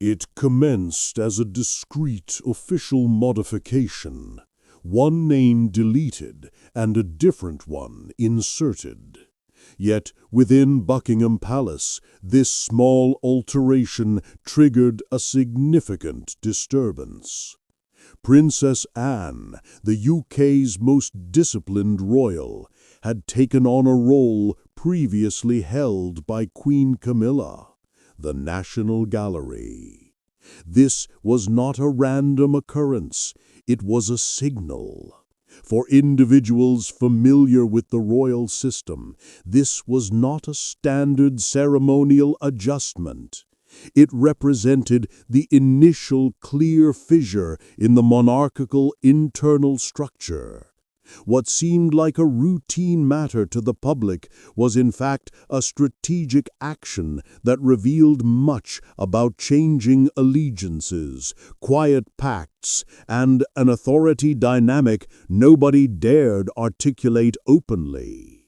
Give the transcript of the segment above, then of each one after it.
It commenced as a discreet official modification, one name deleted and a different one inserted. Yet within Buckingham Palace, this small alteration triggered a significant disturbance. Princess Anne, the UK's most disciplined royal, had taken on a role previously held by Queen Camilla, the National Gallery. This was not a random occurrence, it was a signal. For individuals familiar with the royal system, this was not a standard ceremonial adjustment. It represented the initial clear fissure in the monarchical internal structure. What seemed like a routine matter to the public was in fact a strategic action that revealed much about changing allegiances, quiet pacts, and an authority dynamic nobody dared articulate openly.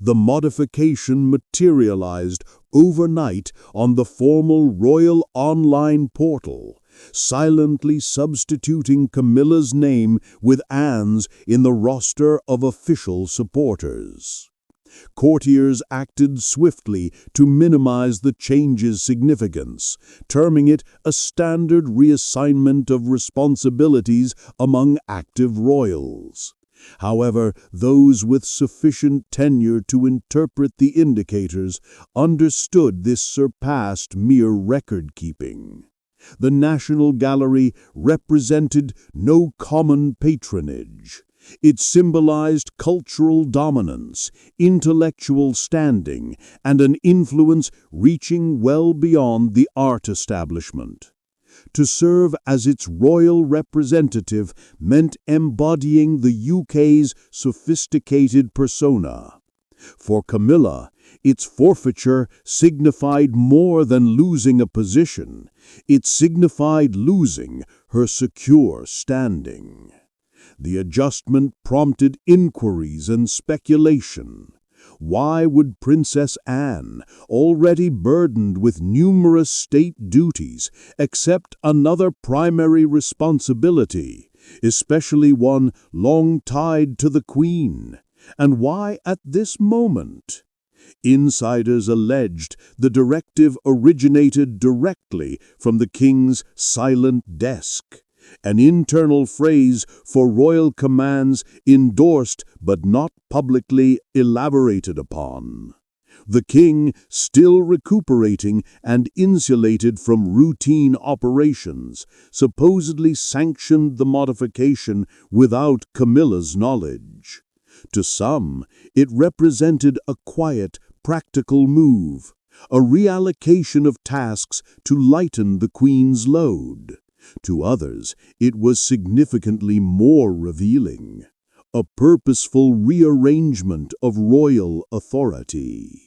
The modification materialized overnight on the formal royal online portal, silently substituting Camilla's name with Anne's in the roster of official supporters. Courtiers acted swiftly to minimize the change's significance, terming it a standard reassignment of responsibilities among active royals. However, those with sufficient tenure to interpret the indicators understood this surpassed mere record-keeping. The National Gallery represented no common patronage. It symbolized cultural dominance, intellectual standing, and an influence reaching well beyond the art establishment. To serve as its royal representative meant embodying the UK's sophisticated persona. For Camilla, its forfeiture signified more than losing a position. It signified losing her secure standing. The adjustment prompted inquiries and speculation. Why would Princess Anne, already burdened with numerous state duties, accept another primary responsibility, especially one long tied to the Queen? And why at this moment? Insiders alleged the directive originated directly from the King's silent desk, an internal phrase for royal commands endorsed but not publicly elaborated upon. The King, still recuperating and insulated from routine operations, supposedly sanctioned the modification without Camilla's knowledge. To some, it represented a quiet, practical move, a reallocation of tasks to lighten the Queen's load. To others, it was significantly more revealing, a purposeful rearrangement of royal authority.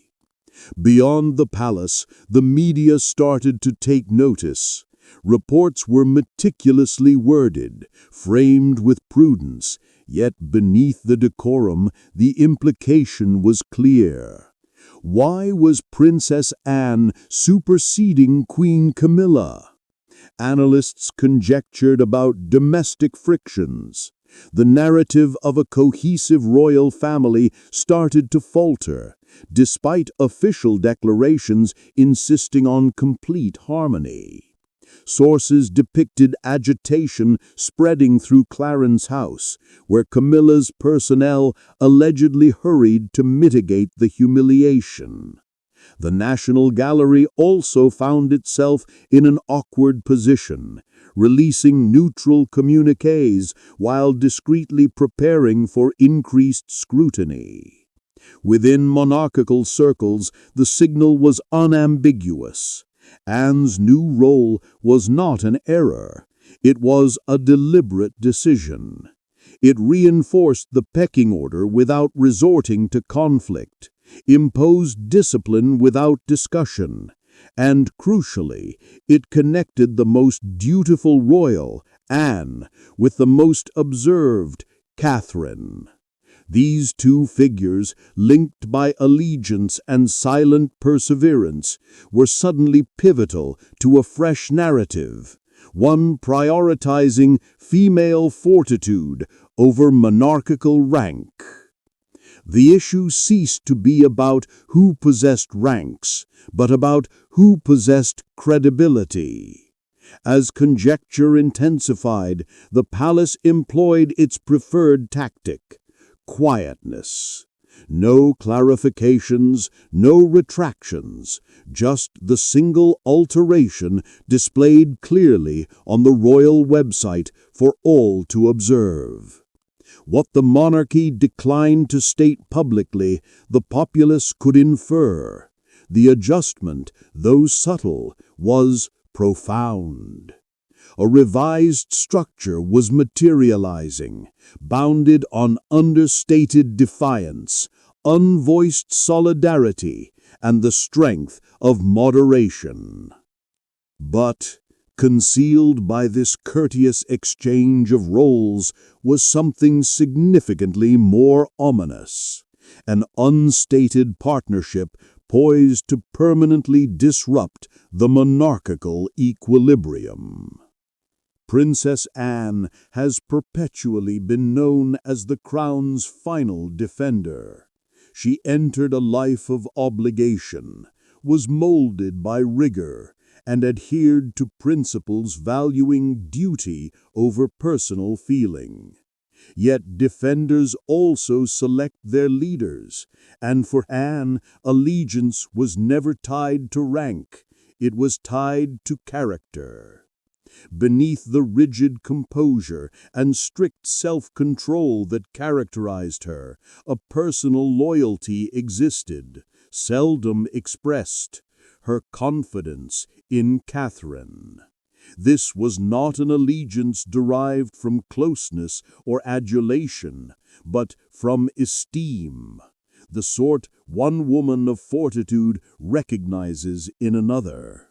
Beyond the palace, the media started to take notice. Reports were meticulously worded, framed with prudence, yet beneath the decorum, the implication was clear. Why was Princess Anne superseding Queen Camilla? Analysts conjectured about domestic frictions. The narrative of a cohesive royal family started to falter, despite official declarations insisting on complete harmony. Sources depicted agitation spreading through Clarence House, where Camilla's personnel allegedly hurried to mitigate the humiliation. The National Gallery also found itself in an awkward position, releasing neutral communiques while discreetly preparing for increased scrutiny. Within monarchical circles, the signal was unambiguous. Anne's new role was not an error. It was a deliberate decision. It reinforced the pecking order without resorting to conflict, imposed discipline without discussion, and, crucially, it connected the most dutiful royal, Anne, with the most observed, Catherine. These two figures, linked by allegiance and silent perseverance, were suddenly pivotal to a fresh narrative, one prioritizing female fortitude over monarchical rank. The issue ceased to be about who possessed ranks, but about who possessed credibility. As conjecture intensified, the palace employed its preferred tactic: quietness. No clarifications, no retractions, just the single alteration displayed clearly on the royal website for all to observe. What the monarchy declined to state publicly, the populace could infer. The adjustment, though subtle, was profound. A revised structure was materializing, bounded on understated defiance, unvoiced solidarity, and the strength of moderation. But concealed by this courteous exchange of roles was something significantly more ominous: an unstated partnership poised to permanently disrupt the monarchical equilibrium. Princess Anne has perpetually been known as the crown's final defender. She entered a life of obligation, was molded by rigor, and adhered to principles valuing duty over personal feeling. Yet defenders also select their leaders, and for Anne, allegiance was never tied to rank, it was tied to character. Beneath the rigid composure and strict self-control that characterized her, a personal loyalty existed, seldom expressed: her confidence in Catherine. This was not an allegiance derived from closeness or adulation, but from esteem, the sort one woman of fortitude recognizes in another.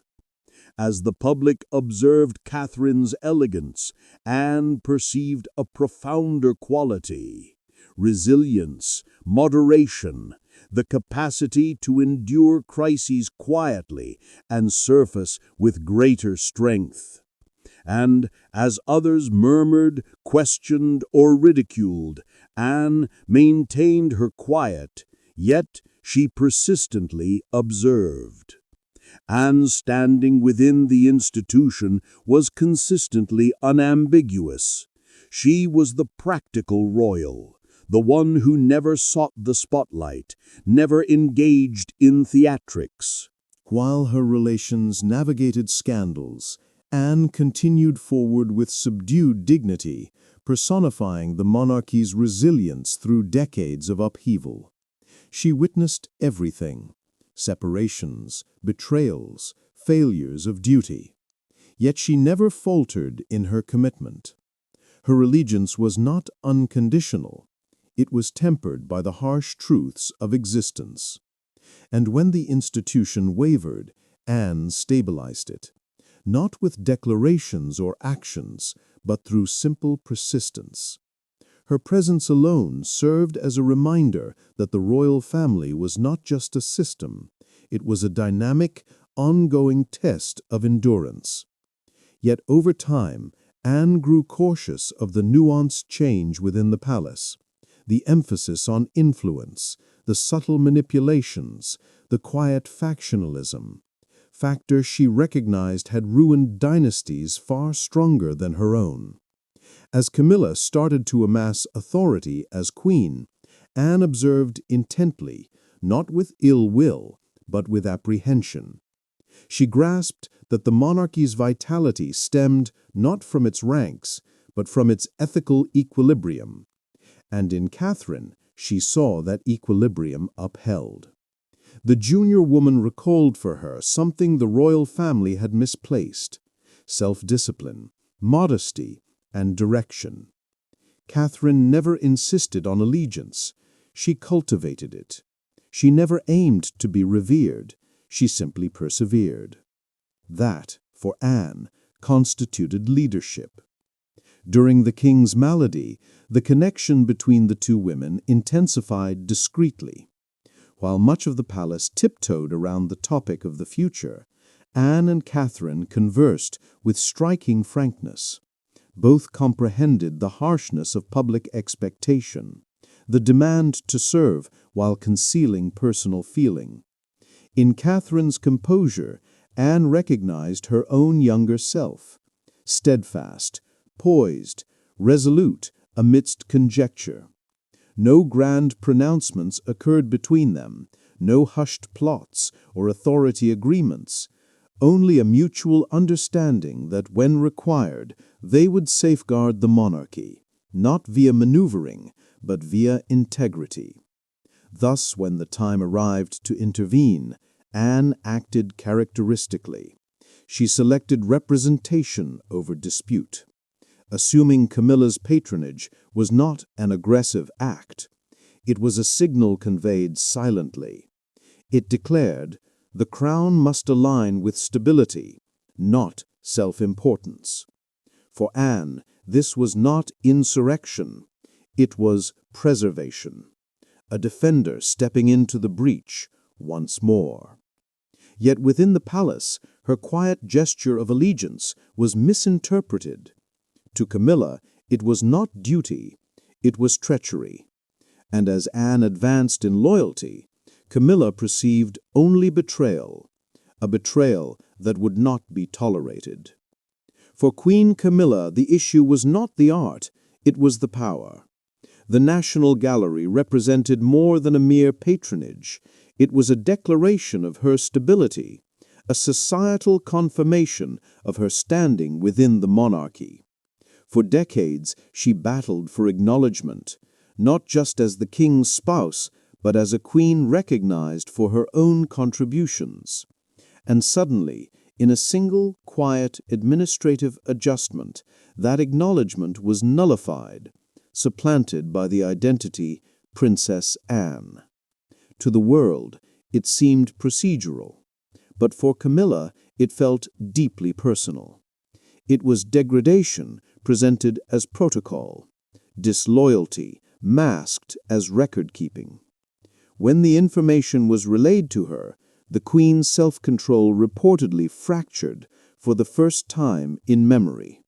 As the public observed Catherine's elegance, Anne perceived a profounder quality: resilience, moderation, the capacity to endure crises quietly and surface with greater strength. And as others murmured, questioned, or ridiculed, Anne maintained her quiet, yet she persistently observed. Anne's standing within the institution was consistently unambiguous. She was the practical royal, the one who never sought the spotlight, never engaged in theatrics. While her relations navigated scandals, Anne continued forward with subdued dignity, personifying the monarchy's resilience through decades of upheaval. She witnessed everything: separations, betrayals, failures of duty. Yet she never faltered in her commitment. Her allegiance was not unconditional. It was tempered by the harsh truths of existence. And when the institution wavered, Anne stabilized it, not with declarations or actions, but through simple persistence. Her presence alone served as a reminder that the royal family was not just a system, it was a dynamic, ongoing test of endurance. Yet over time, Anne grew cautious of the nuanced change within the palace, the emphasis on influence, the subtle manipulations, the quiet factionalism, factors she recognized had ruined dynasties far stronger than her own. As Camilla started to amass authority as queen, Anne observed intently, not with ill will, but with apprehension. She grasped that the monarchy's vitality stemmed not from its ranks, but from its ethical equilibrium. And in Catherine, she saw that equilibrium upheld. The junior woman recalled for her something the royal family had misplaced: self-discipline, modesty, and direction. Catherine never insisted on allegiance. She cultivated it. She never aimed to be revered. She simply persevered. That, for Anne, constituted leadership. During the king's malady, the connection between the two women intensified discreetly. While much of the palace tiptoed around the topic of the future, Anne and Catherine conversed with striking frankness. Both comprehended the harshness of public expectation, the demand to serve while concealing personal feeling. In Catherine's composure, Anne recognized her own younger self, steadfast, poised, resolute amidst conjecture. No grand pronouncements occurred between them, no hushed plots or authority agreements, only a mutual understanding that when required, they would safeguard the monarchy, not via maneuvering, but via integrity. Thus, when the time arrived to intervene, Anne acted characteristically. She selected representation over dispute. Assuming Camilla's patronage was not an aggressive act. It was a signal conveyed silently. It declared, the crown must align with stability, not self-importance. For Anne, this was not insurrection. It was preservation. A defender stepping into the breach once more. Yet within the palace, her quiet gesture of allegiance was misinterpreted. To Camilla, it was not duty, it was treachery. And as Anne advanced in loyalty, Camilla perceived only betrayal, a betrayal that would not be tolerated. For Queen Camilla, the issue was not the art, it was the power. The National Gallery represented more than a mere patronage. It was a declaration of her stability, a societal confirmation of her standing within the monarchy. For decades, she battled for acknowledgement, not just as the king's spouse, but as a queen recognized for her own contributions. And suddenly, in a single, quiet, administrative adjustment, that acknowledgement was nullified, supplanted by the identity Princess Anne. To the world, it seemed procedural, but for Camilla, it felt deeply personal. It was degradation presented as protocol, disloyalty masked as record-keeping. When the information was relayed to her, the Queen's self-control reportedly fractured for the first time in memory.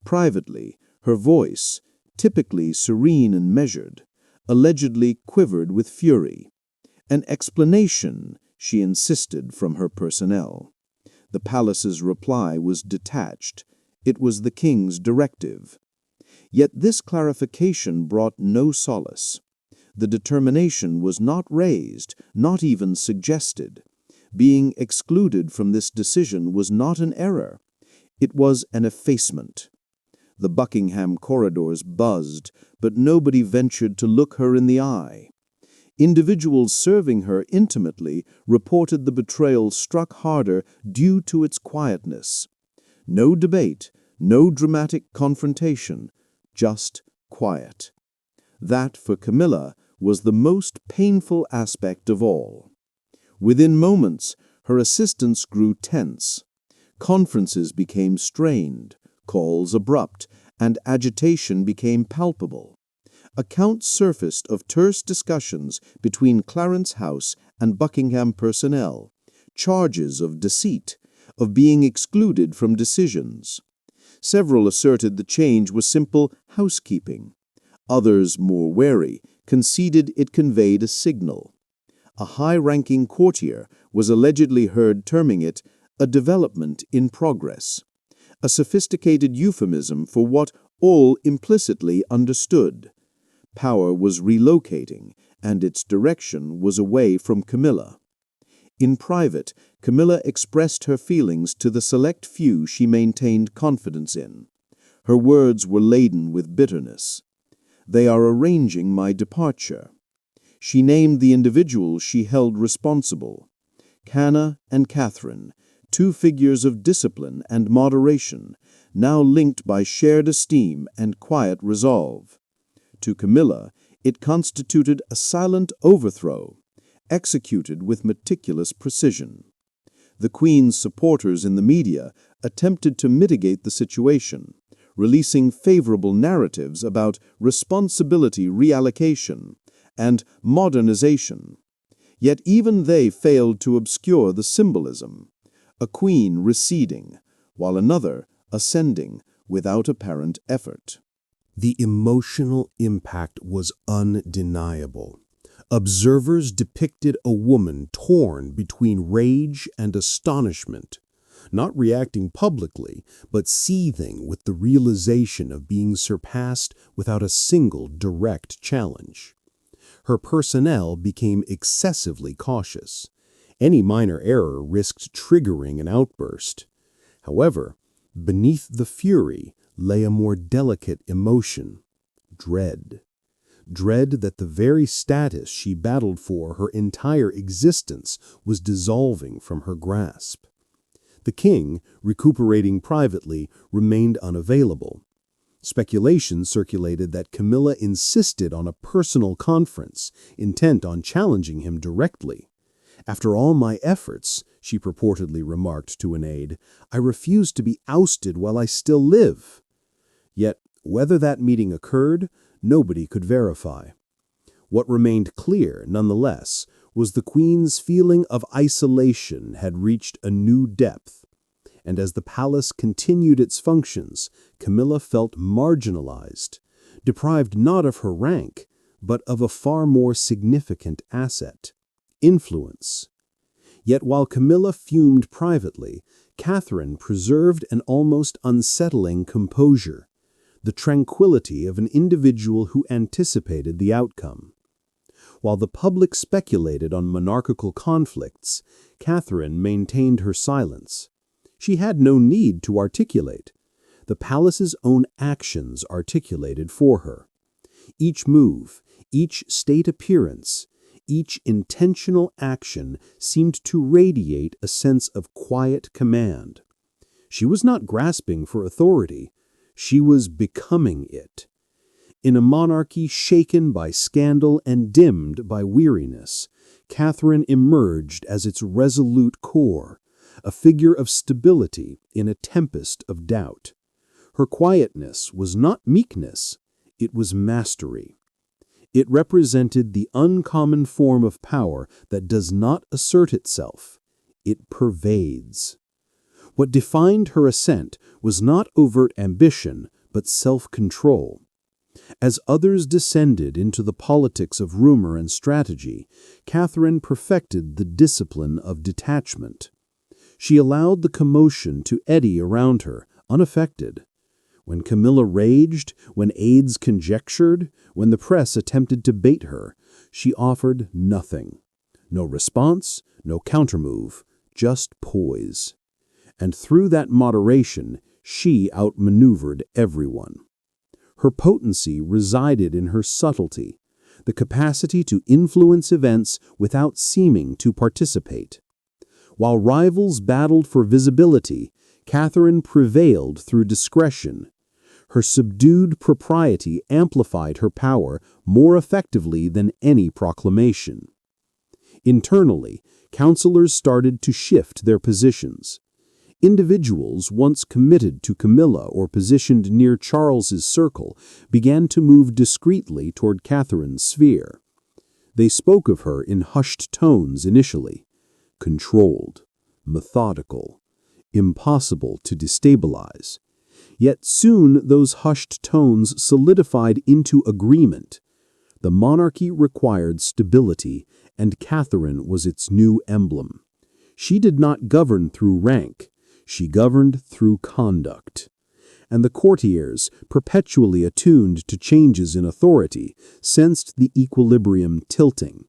Privately, her voice, typically serene and measured, allegedly quivered with fury. An explanation, she insisted, from her personnel. The palace's reply was detached. It was the king's directive. Yet this clarification brought no solace. The determination was not raised, not even suggested. Being excluded from this decision was not an error. It was an effacement. The Buckingham corridors buzzed, but nobody ventured to look her in the eye. Individuals serving her intimately reported the betrayal struck harder due to its quietness. No debate, no dramatic confrontation, just quiet. That, for Camilla, was the most painful aspect of all. Within moments, her assistants grew tense. Conferences became strained, calls abrupt, and agitation became palpable. Accounts surfaced of terse discussions between Clarence House and Buckingham personnel, charges of deceit, of being excluded from decisions. Several asserted the change was simple housekeeping. Others, more wary, conceded it conveyed a signal. A high-ranking courtier was allegedly heard terming it a development in progress, a sophisticated euphemism for what all implicitly understood. Power was relocating, and its direction was away from Camilla. In private, Camilla expressed her feelings to the select few she maintained confidence in. Her words were laden with bitterness. "They are arranging my departure." She named the individuals she held responsible. Hannah and Catherine, two figures of discipline and moderation, now linked by shared esteem and quiet resolve. To Camilla, it constituted a silent overthrow, executed with meticulous precision. The Queen's supporters in the media attempted to mitigate the situation, releasing favorable narratives about responsibility reallocation and modernization. Yet even they failed to obscure the symbolism, a queen receding, while another ascending without apparent effort. The emotional impact was undeniable. Observers depicted a woman torn between rage and astonishment, not reacting publicly, but seething with the realization of being surpassed without a single direct challenge. Her personnel became excessively cautious. Any minor error risked triggering an outburst. However, beneath the fury lay a more delicate emotion: dread. Dread that the very status she battled for her entire existence was dissolving from her grasp. The king, recuperating privately, remained unavailable. Speculation circulated that Camilla insisted on a personal conference, intent on challenging him directly. "After all my efforts," she purportedly remarked to an aide, "I refuse to be ousted while I still live." Yet, whether that meeting occurred, nobody could verify. What remained clear, nonetheless, was the Queen's feeling of isolation had reached a new depth, and as the palace continued its functions, Camilla felt marginalized, deprived not of her rank, but of a far more significant asset: influence. Yet while Camilla fumed privately, Catherine preserved an almost unsettling composure, the tranquility of an individual who anticipated the outcome. While the public speculated on monarchical conflicts, Catherine maintained her silence. She had no need to articulate. The palace's own actions articulated for her. Each move, each state appearance, each intentional action seemed to radiate a sense of quiet command. She was not grasping for authority. She was becoming it. In a monarchy shaken by scandal and dimmed by weariness, Catherine emerged as its resolute core, a figure of stability in a tempest of doubt. Her quietness was not meekness, it was mastery. It represented the uncommon form of power that does not assert itself, it pervades. What defined her ascent was not overt ambition, but self-control. As others descended into the politics of rumor and strategy, Catherine perfected the discipline of detachment. She allowed the commotion to eddy around her, unaffected. When Camilla raged, when aides conjectured, when the press attempted to bait her, she offered nothing. No response, no countermove, just poise. And through that moderation, she outmaneuvered everyone. Her potency resided in her subtlety, the capacity to influence events without seeming to participate. While rivals battled for visibility, Catherine prevailed through discretion. Her subdued propriety amplified her power more effectively than any proclamation. Internally, counselors started to shift their positions. Individuals once committed to Camilla or positioned near Charles's circle began to move discreetly toward Catherine's sphere. They spoke of her in hushed tones initially: controlled, methodical, impossible to destabilize. Yet soon those hushed tones solidified into agreement. The monarchy required stability, and Catherine was its new emblem. She did not govern through rank. She governed through conduct. And the courtiers, perpetually attuned to changes in authority, sensed the equilibrium tilting.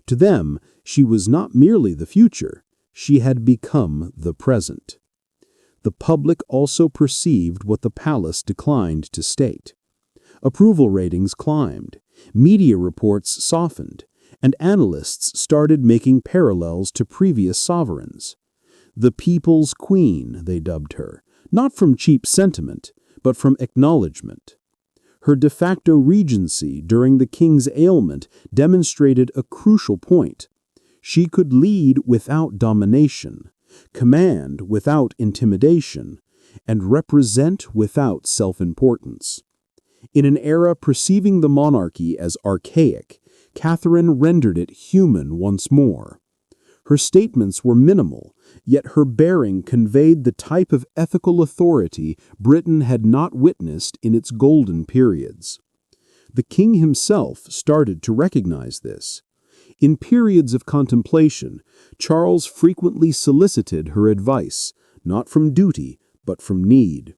To them, she was not merely the future, she had become the present. The public also perceived what the palace declined to state. Approval ratings climbed, media reports softened, and analysts started making parallels to previous sovereigns. The people's queen, they dubbed her, not from cheap sentiment, but from acknowledgement. Her de facto regency during the king's ailment demonstrated a crucial point. She could lead without domination, command without intimidation, and represent without self-importance. In an era perceiving the monarchy as archaic, Catherine rendered it human once more. Her statements were minimal, yet her bearing conveyed the type of ethical authority Britain had not witnessed in its golden periods. The king himself started to recognize this. In periods of contemplation, Charles frequently solicited her advice, not from duty, but from need.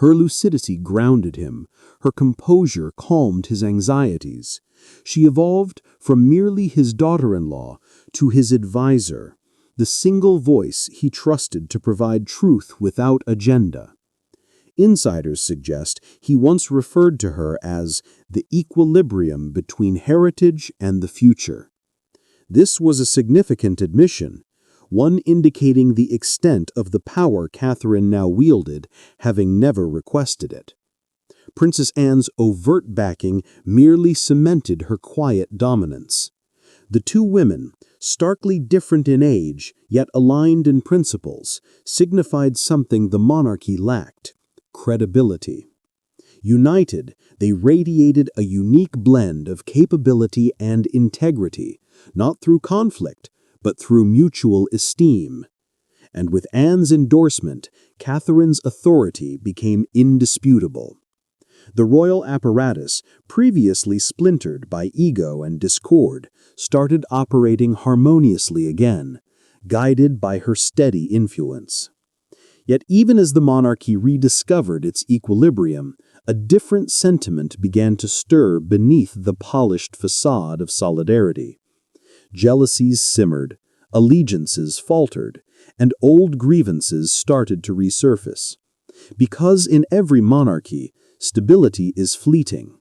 Her lucidity grounded him, her composure calmed his anxieties. She evolved from merely his daughter-in-law to his advisor, the single voice he trusted to provide truth without agenda. Insiders suggest he once referred to her as the equilibrium between heritage and the future. This was a significant admission, one indicating the extent of the power Catherine now wielded, having never requested it. Princess Anne's overt backing merely cemented her quiet dominance. The two women, starkly different in age, yet aligned in principles, signified something the monarchy lacked: credibility. United, they radiated a unique blend of capability and integrity, not through conflict, but through mutual esteem. And with Anne's endorsement, Catherine's authority became indisputable. The royal apparatus, previously splintered by ego and discord, started operating harmoniously again, guided by her steady influence. Yet even as the monarchy rediscovered its equilibrium, a different sentiment began to stir beneath the polished facade of solidarity. Jealousies simmered, allegiances faltered, and old grievances started to resurface. Because in every monarchy, stability is fleeting,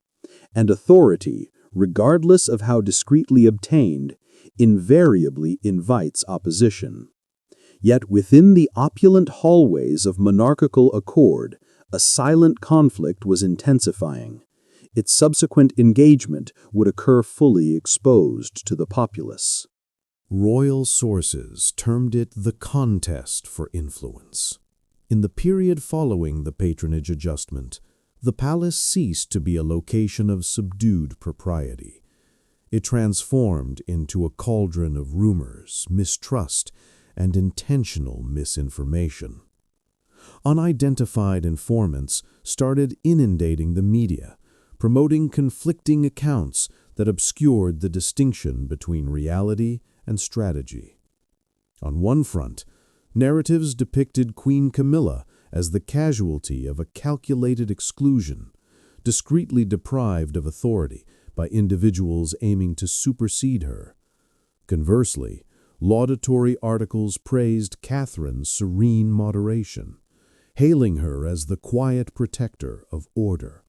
and authority, regardless of how discreetly obtained, invariably invites opposition. Yet within the opulent hallways of monarchical accord, a silent conflict was intensifying. Its subsequent engagement would occur fully exposed to the populace. Royal sources termed it the contest for influence. In the period following the patronage adjustment, the palace ceased to be a location of subdued propriety. It transformed into a cauldron of rumors, mistrust, and intentional misinformation. Unidentified informants started inundating the media, promoting conflicting accounts that obscured the distinction between reality and strategy. On one front, narratives depicted Queen Camilla as the casualty of a calculated exclusion, discreetly deprived of authority by individuals aiming to supersede her. Conversely, laudatory articles praised Catherine's serene moderation, hailing her as the quiet protector of order.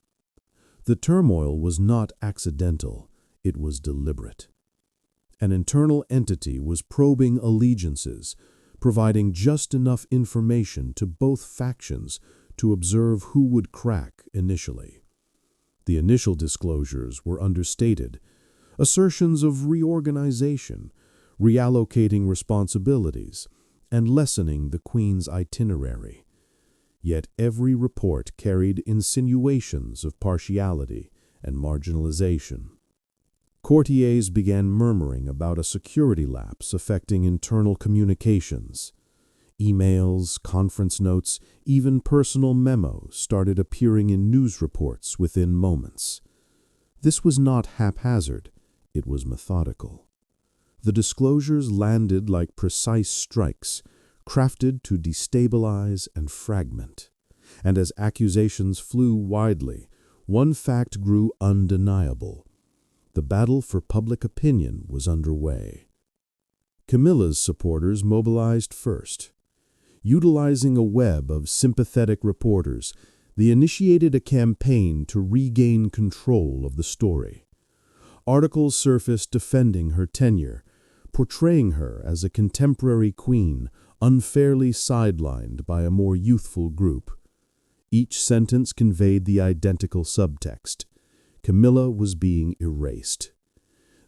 The turmoil was not accidental, it was deliberate. An internal entity was probing allegiances, providing just enough information to both factions to observe who would crack initially. The initial disclosures were understated, assertions of reorganization, reallocating responsibilities, and lessening the Queen's itinerary. Yet every report carried insinuations of partiality and marginalization. Courtiers began murmuring about a security lapse affecting internal communications. Emails, conference notes, even personal memos started appearing in news reports within moments. This was not haphazard, it was methodical. The disclosures landed like precise strikes, crafted to destabilize and fragment. And as accusations flew widely, one fact grew undeniable. The battle for public opinion was underway. Camilla's supporters mobilized first. Utilizing a web of sympathetic reporters, they initiated a campaign to regain control of the story. Articles surfaced defending her tenure, portraying her as a contemporary queen unfairly sidelined by a more youthful group. Each sentence conveyed the identical subtext: Camilla was being erased.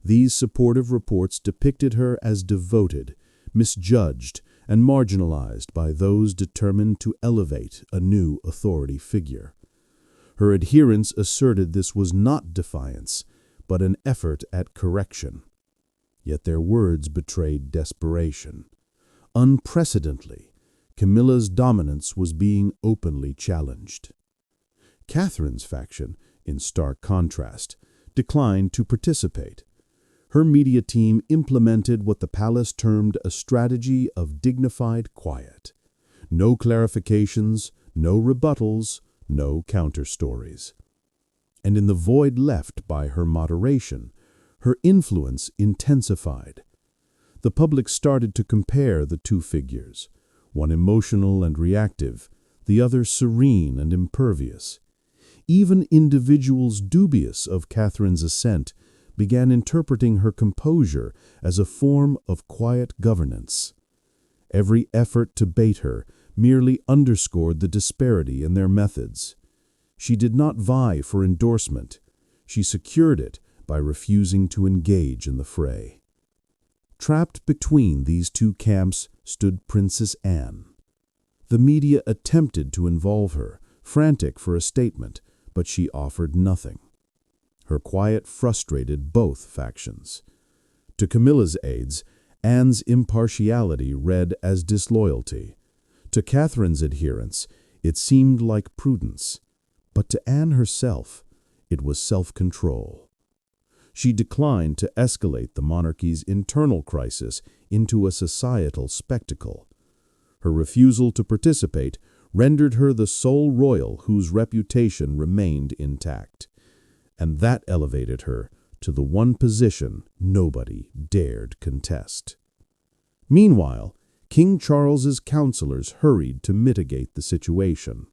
These supportive reports depicted her as devoted, misjudged, and marginalized by those determined to elevate a new authority figure. Her adherents asserted this was not defiance, but an effort at correction. Yet their words betrayed desperation. Unprecedentedly, Camilla's dominance was being openly challenged. Catherine's faction, in stark contrast, declined to participate. Her media team implemented what the palace termed a strategy of dignified quiet. No clarifications, no rebuttals, no counter-stories. And in the void left by her moderation, her influence intensified. The public started to compare the two figures, one emotional and reactive, the other serene and impervious. Even individuals dubious of Catherine's ascent began interpreting her composure as a form of quiet governance. Every effort to bait her merely underscored the disparity in their methods. She did not vie for endorsement. She secured it by refusing to engage in the fray. Trapped between these two camps stood Princess Anne. The media attempted to involve her, frantic for a statement, but she offered nothing. Her quiet frustrated both factions. To Camilla's aides, Anne's impartiality read as disloyalty. To Catherine's adherents, it seemed like prudence. But to Anne herself, it was self-control. She declined to escalate the monarchy's internal crisis into a societal spectacle. Her refusal to participate rendered her the sole royal whose reputation remained intact. And that elevated her to the one position nobody dared contest. Meanwhile, King Charles's counselors hurried to mitigate the situation.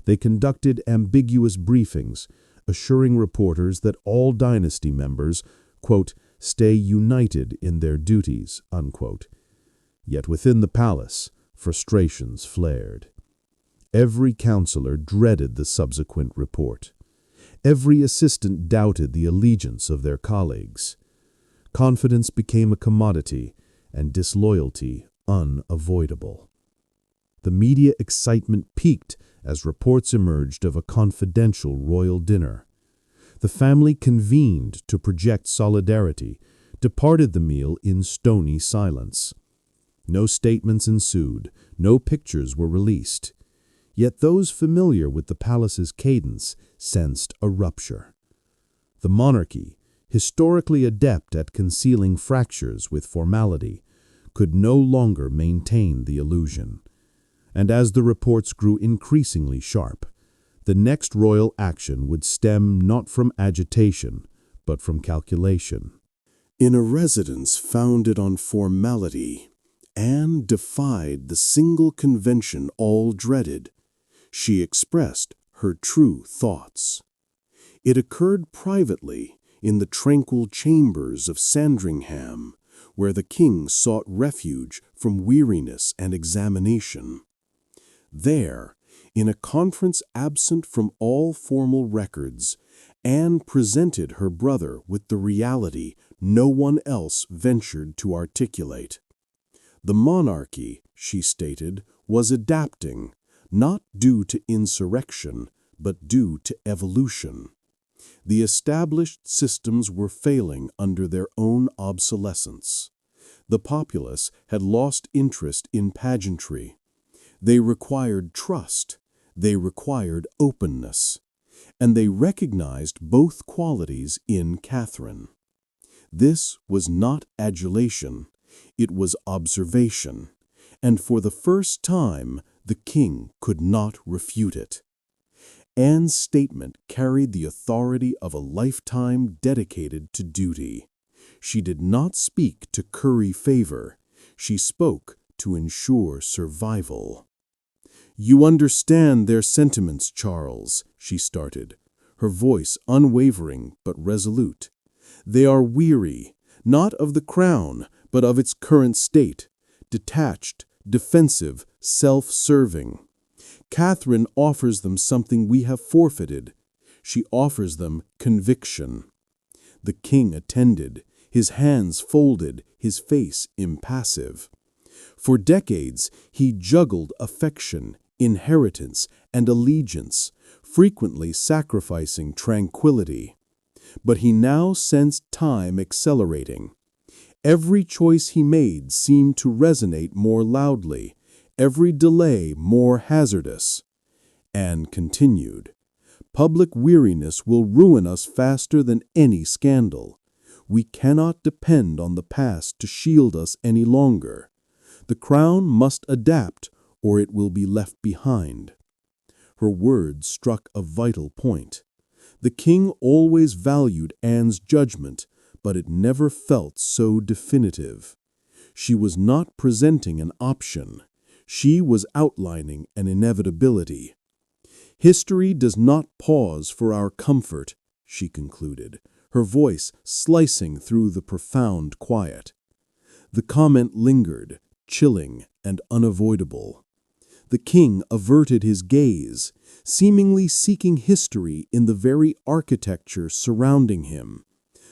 They conducted ambiguous briefings, assuring reporters that all dynasty members, quote, stay united in their duties, unquote. Yet within the palace, frustrations flared. Every counselor dreaded the subsequent report. Every assistant doubted the allegiance of their colleagues. Confidence became a commodity, and disloyalty unavoidable. The media excitement peaked as reports emerged of a confidential royal dinner. The family convened to project solidarity, departed the meal in stony silence. No statements ensued, no pictures were released. Yet those familiar with the palace's cadence sensed a rupture. The monarchy, historically adept at concealing fractures with formality, could no longer maintain the illusion. And as the reports grew increasingly sharp, the next royal action would stem not from agitation, but from calculation. In a residence founded on formality, Anne defied the single convention all dreaded. She expressed her true thoughts. It occurred privately in the tranquil chambers of Sandringham, where the king sought refuge from weariness and examination. There, in a conference absent from all formal records, Anne presented her brother with the reality no one else ventured to articulate. The monarchy, she stated, was adapting, not due to insurrection, but due to evolution. The established systems were failing under their own obsolescence. The populace had lost interest in pageantry. They required trust, they required openness, and they recognized both qualities in Catherine. This was not adulation, it was observation, and for the first time the king could not refute it. Anne's statement carried the authority of a lifetime dedicated to duty. She did not speak to curry favor, she spoke to ensure survival. "You understand their sentiments, Charles," she started, her voice unwavering but resolute. "They are weary, not of the crown, but of its current state, detached, defensive, self-serving. Catherine offers them something we have forfeited. She offers them conviction." The king attended, his hands folded, his face impassive. For decades, he juggled affection, inheritance, and allegiance, frequently sacrificing tranquility. But he now sensed time accelerating. Every choice he made seemed to resonate more loudly, every delay more hazardous. And continued, "Public weariness will ruin us faster than any scandal. We cannot depend on the past to shield us any longer. The crown must adapt, or it will be left behind." Her words struck a vital point. The king always valued Anne's judgment, but it never felt so definitive. She was not presenting an option. She was outlining an inevitability. "History does not pause for our comfort," she concluded, her voice slicing through the profound quiet. The comment lingered, chilling and unavoidable. The king averted his gaze, seemingly seeking history in the very architecture surrounding him.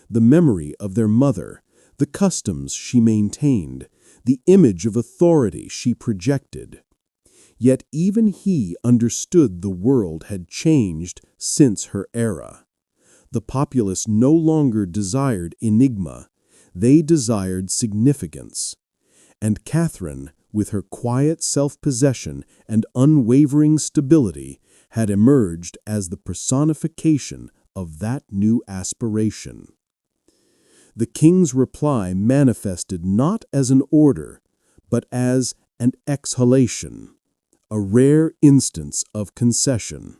The memory of their mother, the customs she maintained, the image of authority she projected. Yet even he understood the world had changed since her era. The populace no longer desired enigma, they desired significance. And Catherine, with her quiet self-possession and unwavering stability, had emerged as the personification of that new aspiration. The king's reply manifested not as an order, but as an exhalation, a rare instance of concession.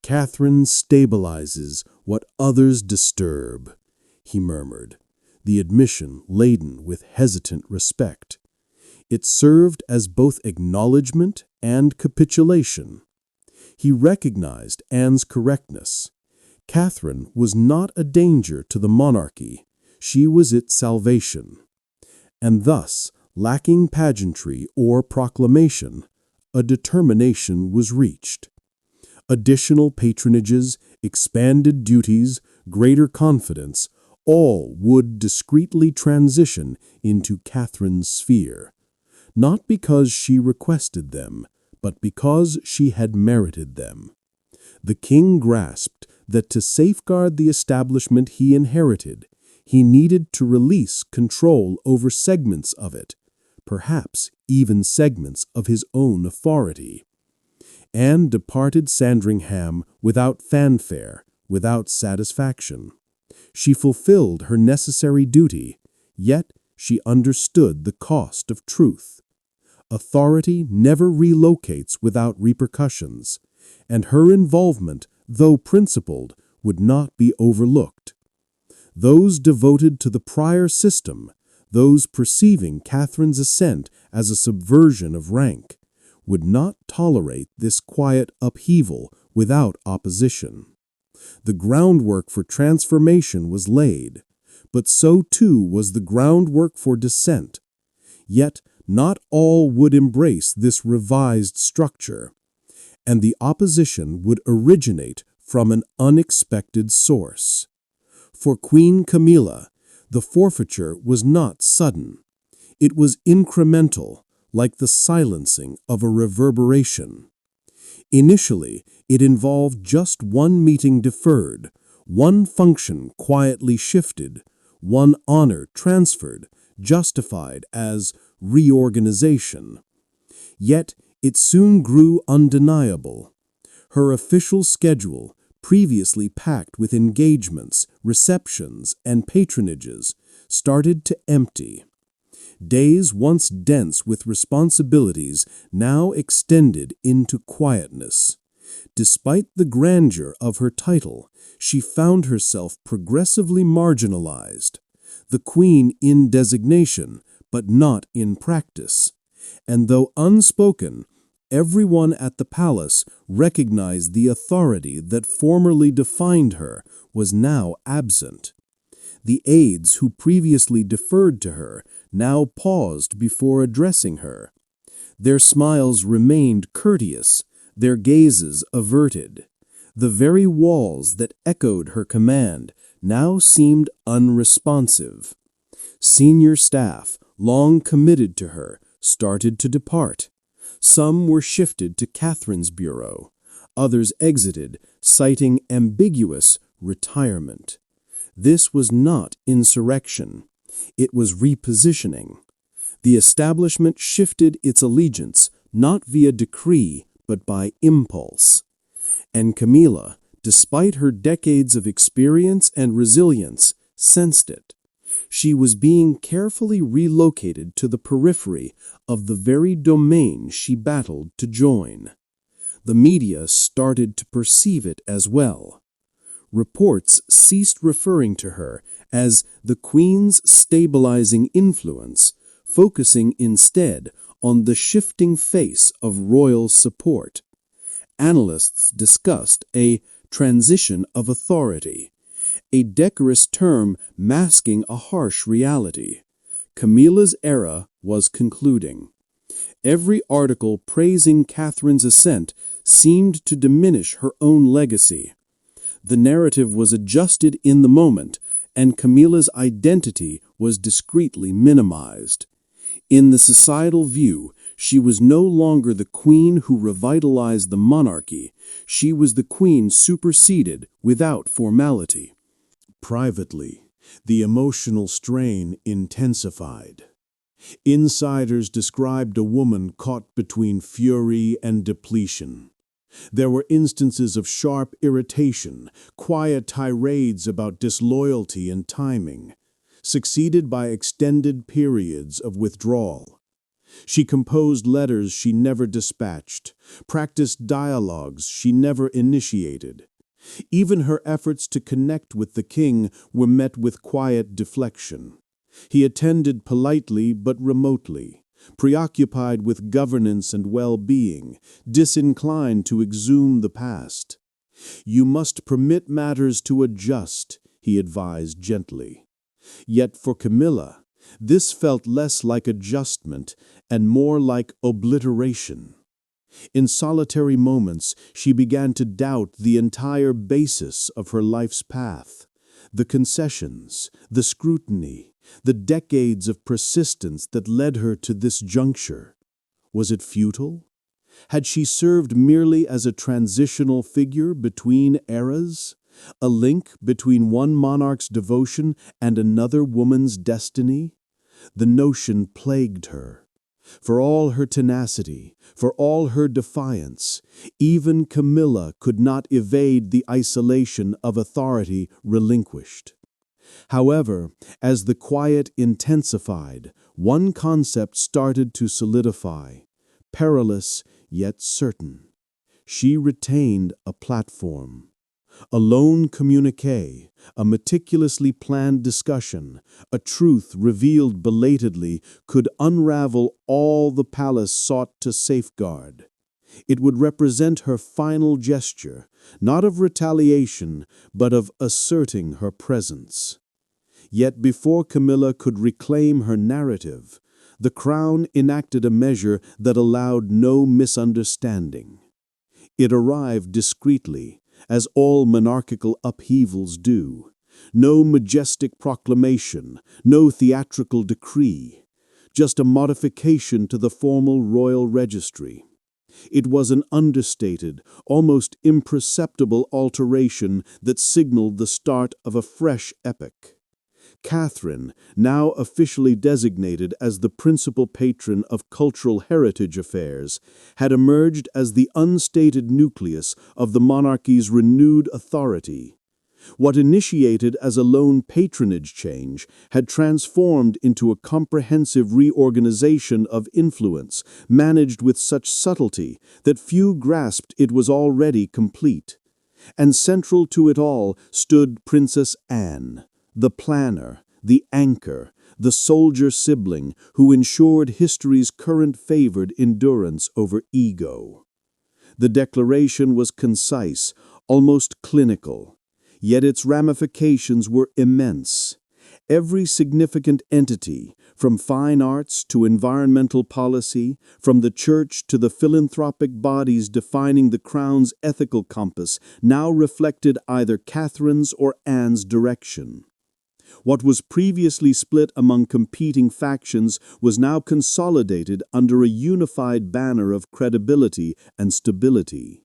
"Catherine stabilizes what others disturb," he murmured, the admission laden with hesitant respect. It served as both acknowledgment and capitulation. He recognized Anne's correctness. Catherine was not a danger to the monarchy, she was its salvation. And thus, lacking pageantry or proclamation, a determination was reached. Additional patronages, expanded duties, greater confidence, all would discreetly transition into Catherine's sphere, not because she requested them, but because she had merited them. The king grasped that to safeguard the establishment he inherited, he needed to release control over segments of it, perhaps even segments of his own authority. Anne departed Sandringham without fanfare, without satisfaction. She fulfilled her necessary duty, yet she understood the cost of truth. Authority never relocates without repercussions, and her involvement, though principled, would not be overlooked. Those devoted to the prior system, those perceiving Catherine's ascent as a subversion of rank, would not tolerate this quiet upheaval without opposition. The groundwork for transformation was laid, but so too was the groundwork for dissent. Yet not all would embrace this revised structure, and the opposition would originate from an unexpected source. For Queen Camilla, the forfeiture was not sudden. It was incremental, like the silencing of a reverberation. Initially, it involved just one meeting deferred, one function quietly shifted, one honor transferred, justified as reorganization. Yet it soon grew undeniable. Her official schedule, previously packed with engagements, receptions, and patronages, started to empty. Days once dense with responsibilities now extended into quietness. Despite the grandeur of her title, she found herself progressively marginalized. The queen in designation, but not in practice. And though unspoken, everyone at the palace recognized the authority that formerly defined her was now absent. The aides who previously deferred to her now paused before addressing her. Their smiles remained courteous, their gazes averted. The very walls that echoed her command now seemed unresponsive. Senior staff, long committed to her, started to depart. Some were shifted to Catherine's bureau. Others exited, citing ambiguous retirement. This was not insurrection. It was repositioning. The establishment shifted its allegiance, not via decree, but by impulse. And Camilla, despite her decades of experience and resilience, sensed it. She was being carefully relocated to the periphery of the very domain she battled to join. The media started to perceive it as well. Reports ceased referring to her as the Queen's stabilizing influence, focusing instead on the shifting face of royal support. Analysts discussed a transition of authority, a decorous term masking a harsh reality. Camilla's era was concluding. Every article praising Catherine's ascent seemed to diminish her own legacy. The narrative was adjusted in the moment, and Camilla's identity was discreetly minimized. In the societal view, she was no longer the queen who revitalized the monarchy. She was the queen superseded without formality. Privately, the emotional strain intensified. Insiders described a woman caught between fury and depletion. There were instances of sharp irritation, quiet tirades about disloyalty and timing, succeeded by extended periods of withdrawal. She composed letters she never dispatched, practiced dialogues she never initiated. Even her efforts to connect with the king were met with quiet deflection. He attended politely but remotely, preoccupied with governance and well-being, disinclined to exhume the past. "You must permit matters to adjust," he advised gently. Yet for Camilla, this felt less like adjustment and more like obliteration. In solitary moments, she began to doubt the entire basis of her life's path. The concessions, the scrutiny, the decades of persistence that led her to this juncture. Was it futile? Had she served merely as a transitional figure between eras? A link between one monarch's devotion and another woman's destiny? The notion plagued her. For all her tenacity, for all her defiance, even Camilla could not evade the isolation of authority relinquished. However, as the quiet intensified, one concept started to solidify, perilous yet certain. She retained a platform. A lone communiqué, a meticulously planned discussion, a truth revealed belatedly could unravel all the palace sought to safeguard. It would represent her final gesture, not of retaliation, but of asserting her presence. Yet before Camilla could reclaim her narrative, the crown enacted a measure that allowed no misunderstanding. It arrived discreetly, as all monarchical upheavals do. No majestic proclamation, no theatrical decree, just a modification to the formal royal registry. It was an understated, almost imperceptible alteration that signaled the start of a fresh epoch. Catherine, now officially designated as the principal patron of cultural heritage affairs, had emerged as the unstated nucleus of the monarchy's renewed authority. What initiated as a lone patronage change had transformed into a comprehensive reorganization of influence, managed with such subtlety that few grasped it was already complete. And central to it all stood Princess Anne, the planner, the anchor, the soldier sibling who ensured history's current favored endurance over ego. The declaration was concise, almost clinical, yet its ramifications were immense. Every significant entity, from fine arts to environmental policy, from the church to the philanthropic bodies defining the crown's ethical compass, now reflected either Catherine's or Anne's direction. What was previously split among competing factions was now consolidated under a unified banner of credibility and stability.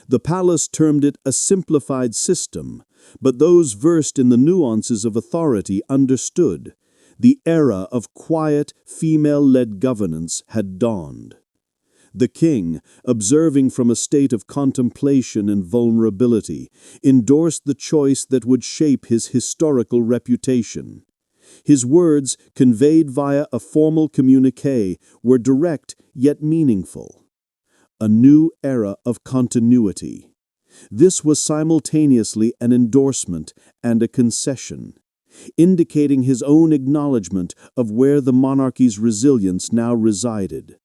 The palace termed it a simplified system, but those versed in the nuances of authority understood. The era of quiet, female-led governance had dawned. The king, observing from a state of contemplation and vulnerability, endorsed the choice that would shape his historical reputation. His words, conveyed via a formal communiqué, were direct yet meaningful. A new era of continuity. This was simultaneously an endorsement and a concession, indicating his own acknowledgement of where the monarchy's resilience now resided.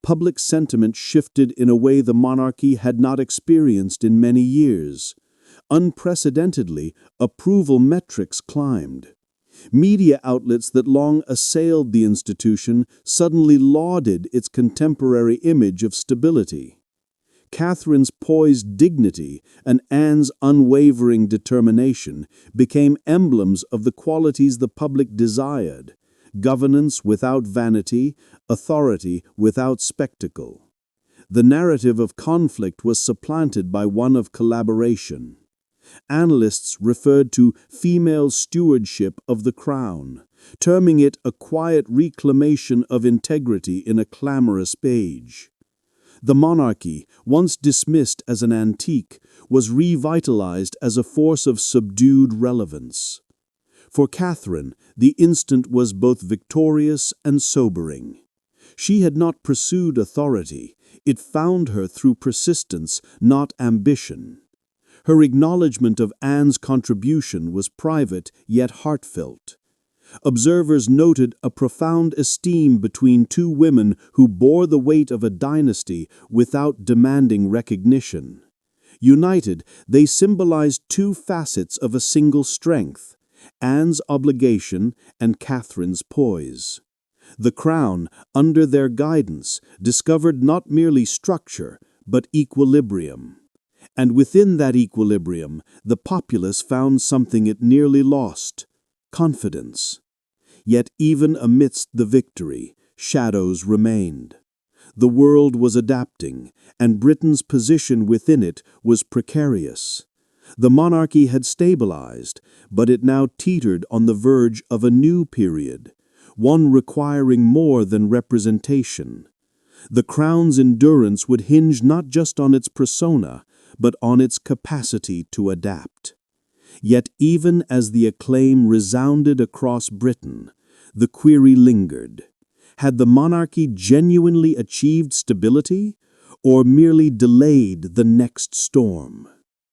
Public sentiment shifted in a way the monarchy had not experienced in many years. Unprecedentedly, approval metrics climbed. Media outlets that long assailed the institution suddenly lauded its contemporary image of stability. Catherine's poised dignity and Anne's unwavering determination became emblems of the qualities the public desired: governance without vanity, authority without spectacle. The narrative of conflict was supplanted by one of collaboration. Analysts referred to female stewardship of the crown, terming it a quiet reclamation of integrity in a clamorous age. The monarchy, once dismissed as an antique, was revitalized as a force of subdued relevance. For Catherine, the instant was both victorious and sobering. She had not pursued authority; it found her through persistence, not ambition. Her acknowledgement of Anne's contribution was private yet heartfelt. Observers noted a profound esteem between two women who bore the weight of a dynasty without demanding recognition. United, they symbolized two facets of a single strength: Anne's obligation and Catherine's poise. The crown, under their guidance, discovered not merely structure, but equilibrium. And within that equilibrium, the populace found something it nearly lost: confidence. Yet even amidst the victory, shadows remained. The world was adapting, and Britain's position within it was precarious. The monarchy had stabilized, but it now teetered on the verge of a new period, one requiring more than representation. The crown's endurance would hinge not just on its persona, but on its capacity to adapt. Yet even as the acclaim resounded across Britain, the query lingered. Had the monarchy genuinely achieved stability, or merely delayed the next storm?